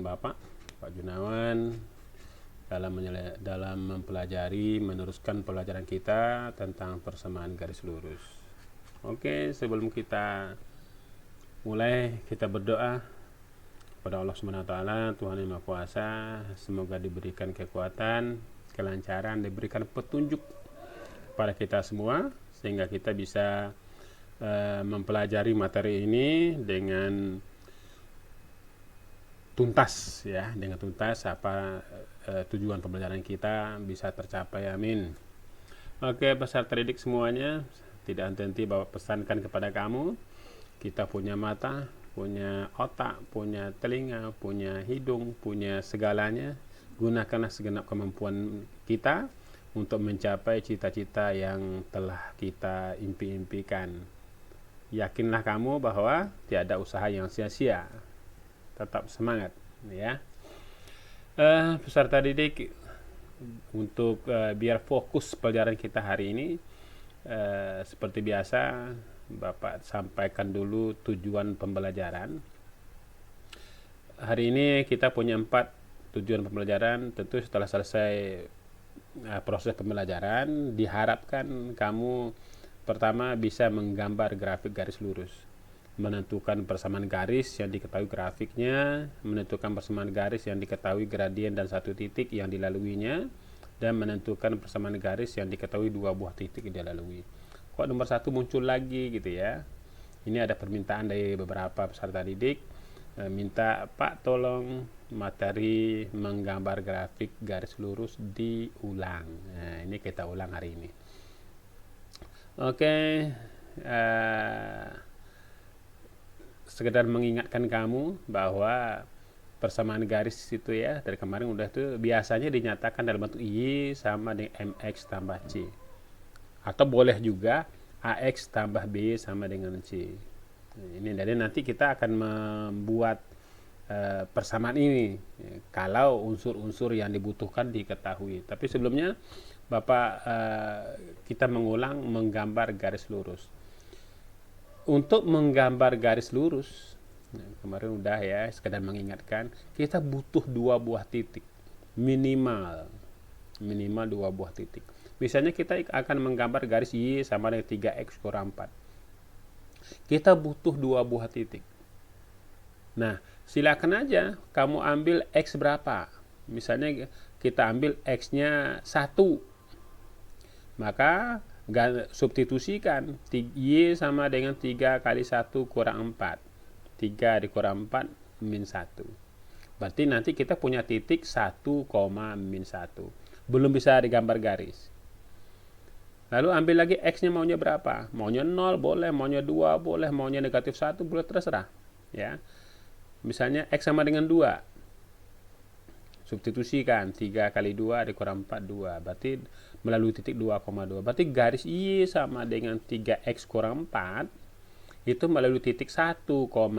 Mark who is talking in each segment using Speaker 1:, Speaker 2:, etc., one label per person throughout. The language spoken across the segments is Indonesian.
Speaker 1: Bapak Junawan dalam mempelajari, meneruskan pelajaran kita tentang persamaan garis lurus. Oke, sebelum kita mulai, kita berdoa kepada Allah Subhanahu wa taala, Tuhan Yang Maha Kuasa. Semoga diberikan kekuatan, kelancaran, diberikan petunjuk pada kita semua sehingga kita bisa mempelajari materi ini dengan tuntas, ya, dengan tuntas apa tujuan pembelajaran kita bisa tercapai. Amin. Oke, peserta didik semuanya, tidak henti Bapak pesankan kepada kamu, kita punya mata, punya otak, punya telinga, punya hidung, punya segalanya. Gunakanlah segenap kemampuan kita untuk mencapai cita-cita yang telah kita impi-impikan. Yakinlah kamu bahwa tiada usaha yang sia-sia. Tetap semangat, ya. Peserta didik, untuk biar fokus pelajaran kita hari ini, seperti biasa Bapak sampaikan dulu tujuan pembelajaran. Hari ini kita punya 4 tujuan pembelajaran. Tentu setelah selesai proses pembelajaran, diharapkan kamu pertama bisa menggambar grafik garis lurus, menentukan persamaan garis yang diketahui grafiknya, menentukan persamaan garis yang diketahui gradien dan 1 titik yang dilaluinya, dan menentukan persamaan garis yang diketahui 2 buah titik yang dilalui. Kok nomor 1 muncul lagi gitu ya? Ini ada permintaan dari beberapa peserta didik, minta Pak tolong materi menggambar grafik garis lurus diulang. Nah, ini kita ulang hari ini. Oke, sekedar mengingatkan kamu bahwa persamaan garis itu ya, dari kemarin udah tuh biasanya dinyatakan dalam bentuk Y sama dengan MX tambah C, atau boleh juga AX tambah B sama dengan C. Ini dari nanti kita akan membuat persamaan ini kalau unsur-unsur yang dibutuhkan diketahui. Tapi sebelumnya Bapak kita mengulang menggambar garis lurus. Untuk menggambar garis lurus, kemarin udah ya, sekedar mengingatkan, kita butuh 2 buah titik minimal 2 buah titik. Misalnya kita akan menggambar garis Y sama dengan 3X kurang 4, kita butuh 2 buah titik. Nah, silakan aja kamu ambil X berapa. Misalnya kita ambil X-nya 1, maka substitusikan Y sama dengan 3 kali 1 kurang 4, 3 dikurang 4 min 1. Berarti nanti kita punya titik 1, min 1. Belum bisa digambar garis. Lalu ambil lagi X-nya maunya berapa? Maunya 0 boleh, maunya 2 boleh, maunya negatif 1 boleh, terserah, ya. Misalnya X sama dengan 2, substitusikan 3 kali 2 dikurang 4, 2. Berarti melalui titik 2,2. Berarti garis Y sama dengan 3X kurang 4 itu melalui titik 1,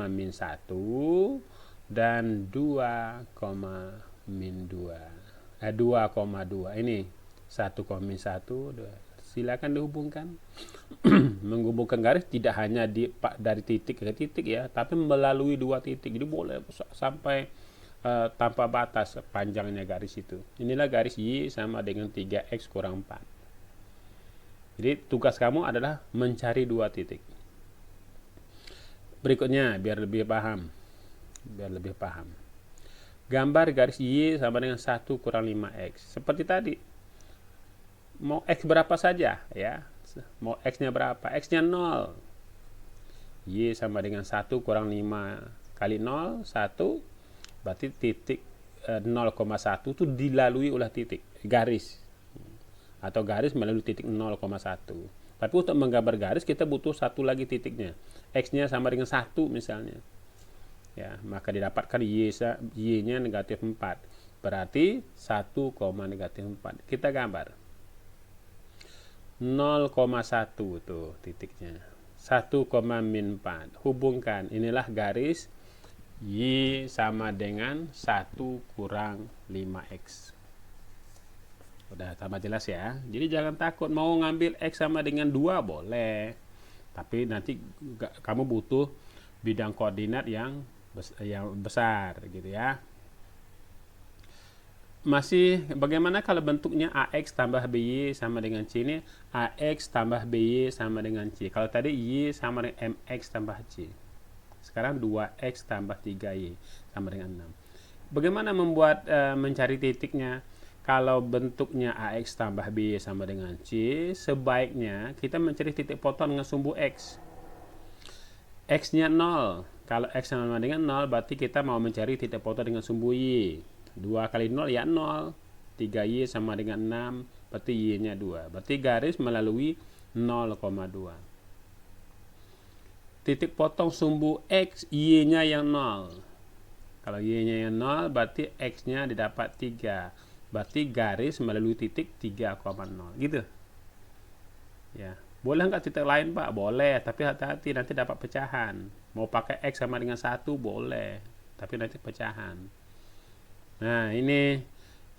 Speaker 1: min 1 dan 2, min 2. 2,2. Ini 1, min 1, 2. Silakan dihubungkan. Menghubungkan garis tidak hanya dari titik ke titik ya, tapi melalui 2 titik. Jadi boleh sampai tanpa batas panjangnya garis itu. Inilah garis Y sama dengan 3X kurang 4. Jadi tugas kamu adalah mencari 2 titik. Berikutnya biar lebih paham. Gambar garis Y sama dengan 1 kurang 5X. Seperti tadi. Mau X berapa saja ya. Mau X-nya berapa? X-nya 0. Y sama dengan 1 kurang 5 kali 0, 1. Berarti titik 0,1 itu dilalui oleh titik garis, atau garis melalui titik 0,1. Tapi untuk menggambar garis kita butuh 1 lagi titiknya. X-nya sama dengan 1 misalnya. Ya, maka didapatkan Y-nya negatif 4. Berarti 1, negatif 4. Kita gambar 0,1 tuh titiknya. 1, min 4. Hubungkan. Inilah garis Y sama dengan 1 kurang 5X. Udah tambah jelas ya. Jadi jangan takut mau ngambil X sama dengan 2 boleh. Tapi nanti kamu butuh bidang koordinat yang besar gitu ya. Masih bagaimana kalau bentuknya AX tambah BY sama dengan C? Ini AX tambah BY sama dengan C. Kalau tadi Y sama dengan MX tambah C. Sekarang 2X tambah 3Y sama dengan 6. Bagaimana membuat mencari titiknya? Kalau bentuknya AX tambah BY sama dengan C, sebaiknya kita mencari titik potong dengan sumbu X. X-nya 0. Kalau X sama dengan 0, berarti kita mau mencari titik potong dengan sumbu Y. 2 kali 0 ya 0. 3Y sama dengan 6, berarti Y-nya 2. Berarti garis melalui 0,2. Titik potong sumbu X, Y-nya yang 0. Kalau Y-nya yang 0, berarti X-nya didapat 3. Berarti garis melalui titik 3,0. Gitu. Ya. Boleh nggak titik lain, Pak? Boleh, tapi hati-hati nanti dapat pecahan. Mau pakai X sama dengan 1 boleh, tapi nanti pecahan. Nah, ini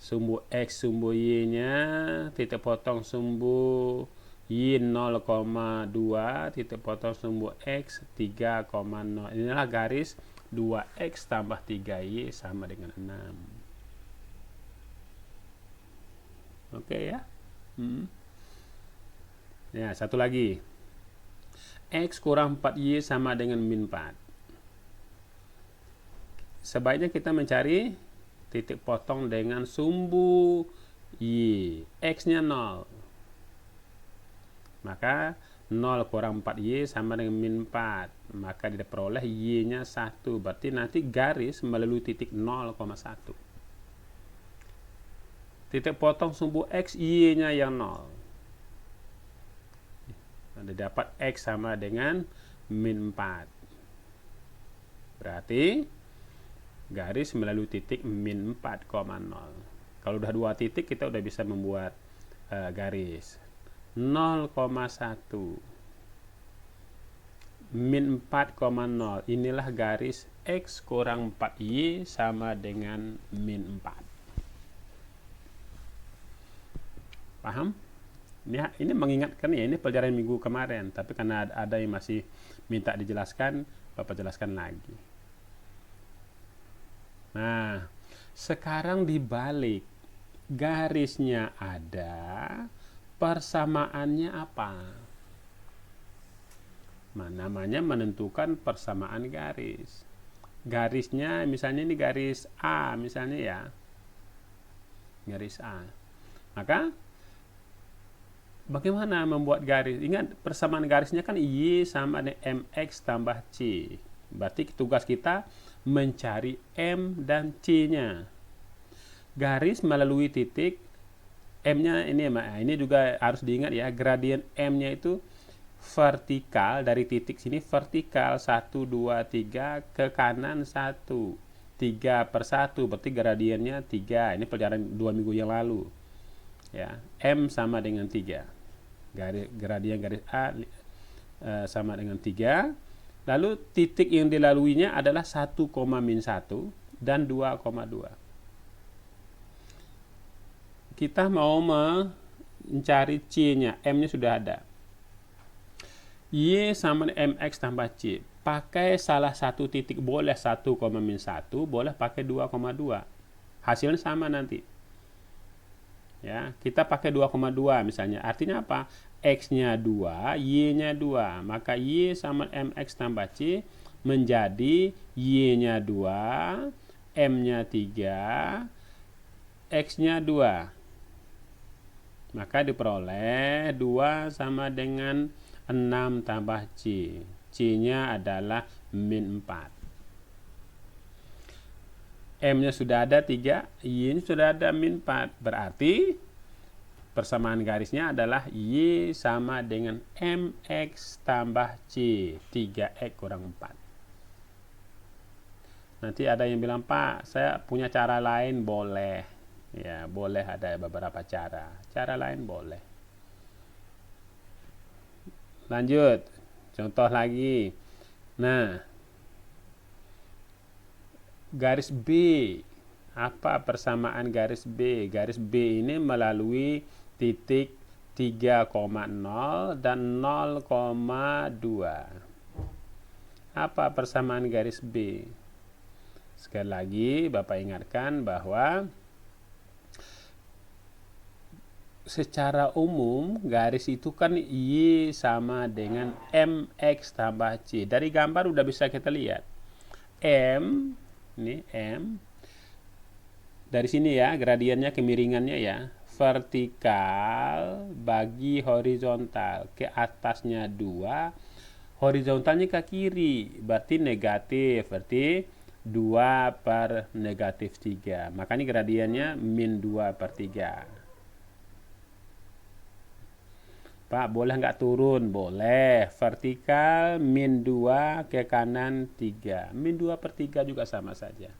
Speaker 1: sumbu X, sumbu Y-nya, titik potong sumbu Y 0,2, titik potong sumbu X 3,0. Inilah garis 2X tambah 3Y sama dengan 6. Oke ya. Ya, satu lagi. X kurang 4Y sama dengan min 4. Sebaiknya kita mencari titik potong dengan sumbu Y. X-nya 0. Maka 0 kurang 4Y sama dengan min 4. Maka diperoleh Y-nya 1. Berarti nanti garis melalui titik 0,1. Titik potong sumbu X, Y-nya yang 0. Dapat X sama dengan min 4. Berarti garis melalui titik min 4,0. Kalau udah 2 titik kita udah bisa membuat garis 0,1 min 4,0. Inilah garis X kurang 4Y sama dengan min 4. Paham? Ini mengingatkan ya, ini pelajaran minggu kemarin, tapi karena ada yang masih minta dijelaskan, Bapak jelaskan lagi. Nah, sekarang dibalik, garisnya ada, persamaannya apa? Namanya menentukan persamaan garis. Garisnya misalnya ini garis A misalnya ya, garis A. Maka bagaimana membuat garis? Ingat persamaan garisnya kan Y sama dengan MX tambah C. Berarti tugas kita mencari M dan C-nya. Garis melalui titik M-nya ini juga harus diingat ya, gradien M-nya itu vertikal dari titik sini, vertikal 1, 2, 3 ke kanan 1. 3/1 berarti gradiennya 3. Ini pelajaran 2 minggu yang lalu. Ya, M sama dengan 3. Gradien garis A sama dengan 3. Lalu titik yang dilaluinya adalah 1, min 1 dan 2,2. Kita mau mencari C-nya, M-nya sudah ada. Y sama MX tambah C. Pakai salah satu titik, boleh 1, min 1, boleh pakai 2,2. Hasilnya sama nanti. Ya, kita pakai 2,2 misalnya. Artinya apa? X-nya 2, Y-nya 2. Maka Y sama MX tambah C menjadi Y-nya 2, M-nya 3, X-nya 2. Maka diperoleh 2 sama dengan 6 tambah C. C-nya adalah min 4. M-nya sudah ada 3, Y-nya sudah ada min 4. Berarti persamaan garisnya adalah Y sama dengan MX tambah C. 3X kurang 4. Nanti ada yang bilang, Pak, saya punya cara lain. Boleh. Ya, boleh, ada beberapa cara. Cara lain boleh. Lanjut. Contoh lagi. Nah, garis B. Apa persamaan garis B? Garis B ini melalui titik 3,0 dan 0,2. Apa persamaan garis B? Sekali lagi Bapak ingatkan bahwa secara umum garis itu kan Y sama dengan MX tambah C. Dari gambar udah bisa kita lihat. M, ini M. Dari sini ya, gradiennya kemiringannya ya. Vertikal bagi horizontal. Ke atasnya 2, horizontalnya ke kiri. Berarti negatif. Berarti 2 per negatif 3. Makanya gradiennya min 2 per 3. Pak, boleh nggak turun? Boleh. Vertikal min 2 ke kanan 3. Min 2 per 3 juga sama saja.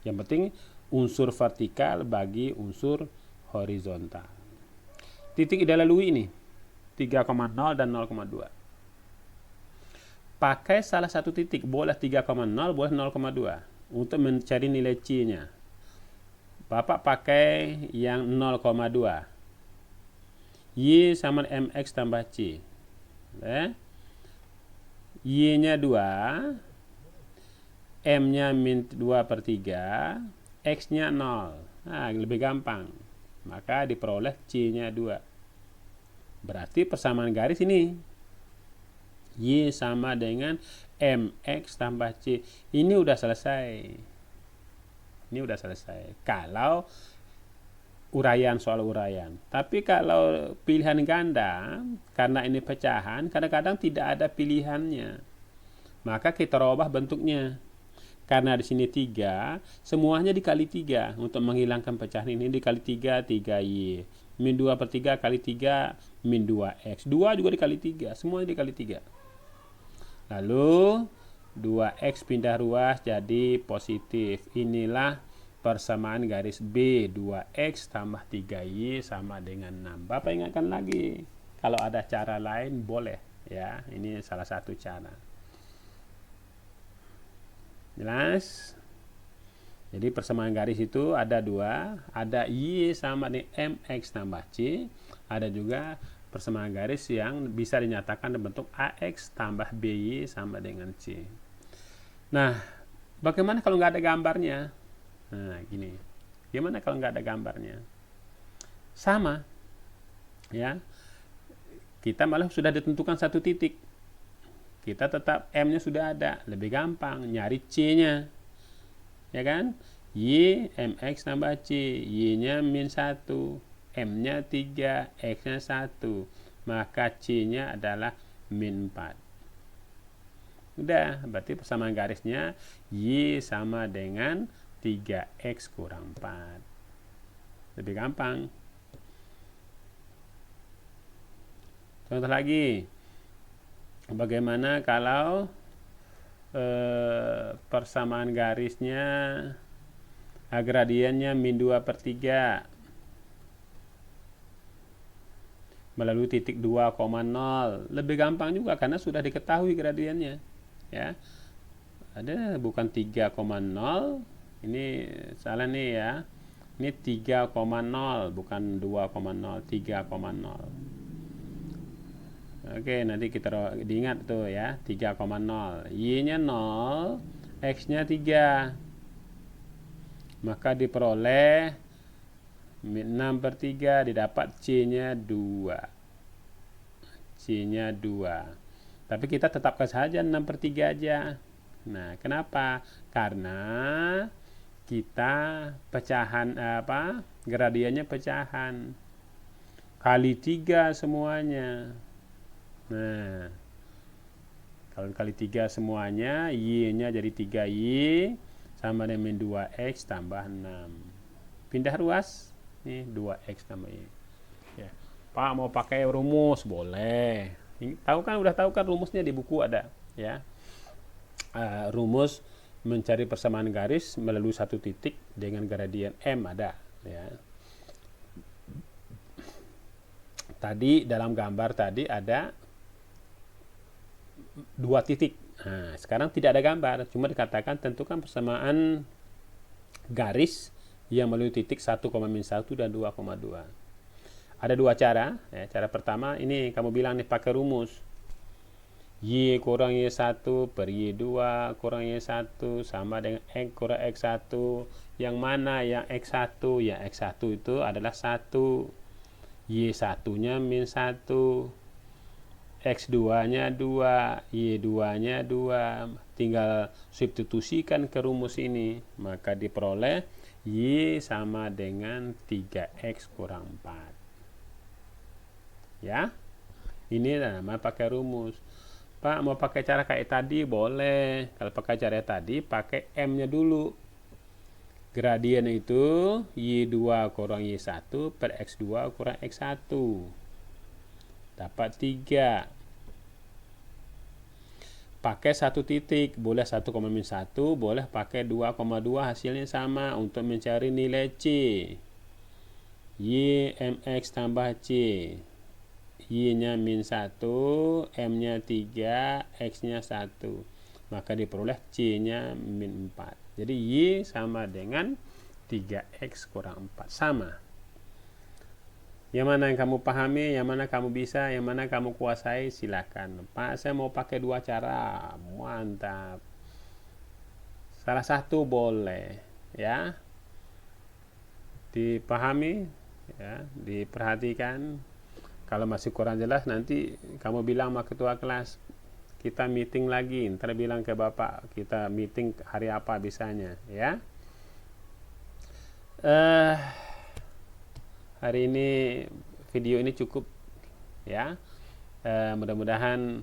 Speaker 1: Yang penting unsur vertikal bagi unsur horizontal. Titik ideal lalui ini 3,0 dan 0,2. Pakai salah satu titik, boleh 3,0, boleh 0,2 untuk mencari nilai C-nya. Bapak pakai yang 0,2. Y sama MX tambah C. Y-nya 2, M-nya min 2 per 3, X-nya 0. Nah, lebih gampang. Maka diperoleh C-nya 2. Berarti persamaan garis ini. Y sama dengan MX tambah C. Ini udah selesai. Ini udah selesai. Kalau soal uraian. Tapi kalau pilihan ganda, karena ini pecahan, kadang-kadang tidak ada pilihannya. Maka kita rubah bentuknya. Karena di sini 3, semuanya dikali 3. Untuk menghilangkan pecahan ini dikali 3, 3Y. Min 2 per 3 kali 3, min 2X. 2 juga dikali 3, semuanya dikali 3. Lalu 2X pindah ruas jadi positif. Inilah persamaan garis B. 2X tambah 3Y sama dengan 6. Bapak ingatkan lagi, kalau ada cara lain boleh ya. Ini salah satu cara. Jelas? Jadi persamaan garis itu ada 2, ada Y sama dengan MX tambah C, ada juga persamaan garis yang bisa dinyatakan dalam bentuk AX tambah BY sama dengan C. Nah, bagaimana kalau nggak ada gambarnya? Nah, gini. Gimana kalau nggak ada gambarnya? Sama. Ya. Kita malah sudah ditentukan satu titik. Kita tetap M-nya sudah ada. Lebih gampang nyari C-nya. Ya kan? Y, MX tambah C. Y-nya min 1. M-nya 3. X-nya 1. Maka C-nya adalah min 4. Udah, berarti persamaan garisnya Y sama dengan 3X kurang 4. Lebih gampang. Contoh lagi. Bagaimana kalau persamaan garisnya gradiennya min 2 per 3 melalui titik 2,0. Lebih gampang juga karena sudah diketahui gradiennya. Ya. Ada bukan 3,0. Ini salah nih ya. Ini 3,0 bukan 2,0, 3,0. Oke, nanti kita diingat tuh ya, 3,0. Y-nya 0, X-nya 3. Maka diperoleh 6 per 3, didapat C-nya 2. C-nya 2. Tapi kita tetapkan saja 6 per 3 aja. Nah, kenapa? Karena kita pecahan gradiennya pecahan kali 3 semuanya. Nah, kalau kali 3 semuanya, Y-nya jadi 3Y sama dengan 2X tambah 6. Pindah ruas, nih 2X tambah Y. Ya. Pak mau pakai rumus, boleh. Udah tahu kan rumusnya di buku ada, ya. Rumus mencari persamaan garis melalui satu titik dengan gradien M ada, ya. Tadi dalam gambar tadi ada 2 titik. Nah, sekarang tidak ada gambar, cuma dikatakan tentukan persamaan garis yang melalui titik 1,-1 dan 2,2. Ada 2 cara. Ya, cara pertama ini kamu bilang nih pakai rumus. Y kurang Y1 per Y2 kurang Y1 sama dengan X kurang X1. Yang mana yang X1? Ya X1 itu adalah 1. Y1 nya min 1, X2 nya 2, Y2 nya 2, tinggal substitusikan ke rumus ini, maka diperoleh Y sama dengan 3X kurang 4. Ya, ini namanya pakai rumus. Pak, mau pakai cara kayak tadi boleh. Kalau pakai cara tadi, pakai M nya dulu. Gradien itu Y2 kurang Y1 per X2 kurang X1, dapat 3. Pakai 1 titik, boleh 1,-1, boleh pakai 2,2, hasilnya sama untuk mencari nilai C. Y MX tambah C, Y nya min 1, M nya 3, X nya 1, maka diperoleh C nya min 4. Jadi Y sama dengan 3X kurang 4, sama. Yang mana yang kamu pahami, yang mana kamu bisa, yang mana kamu kuasai, silakan. Pak, saya mau pakai 2 cara. Mantap. Salah satu boleh, ya. Dipahami, ya, diperhatikan. Kalau masih kurang jelas, nanti kamu bilang sama ketua kelas, kita meeting lagi, ntar bilang ke bapak, kita meeting hari apa bisanya, ya. Hari ini video ini cukup, ya. Mudah-mudahan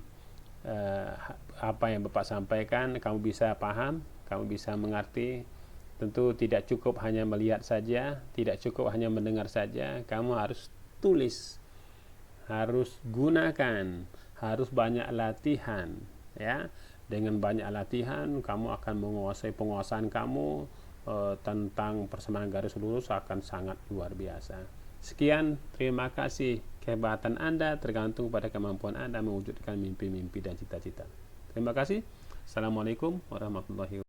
Speaker 1: apa yang bapak sampaikan kamu bisa paham, kamu bisa mengerti. Tentu tidak cukup hanya melihat saja, tidak cukup hanya mendengar saja, kamu harus tulis, harus gunakan, harus banyak latihan, ya. Dengan banyak latihan kamu akan menguasai, penguasaan kamu tentang persamaan garis lurus akan sangat luar biasa. Sekian, terima kasih. Kehebatan Anda tergantung pada kemampuan Anda mewujudkan mimpi-mimpi dan cita-cita. Terima kasih. Assalamualaikum warahmatullahi wabarakatuh.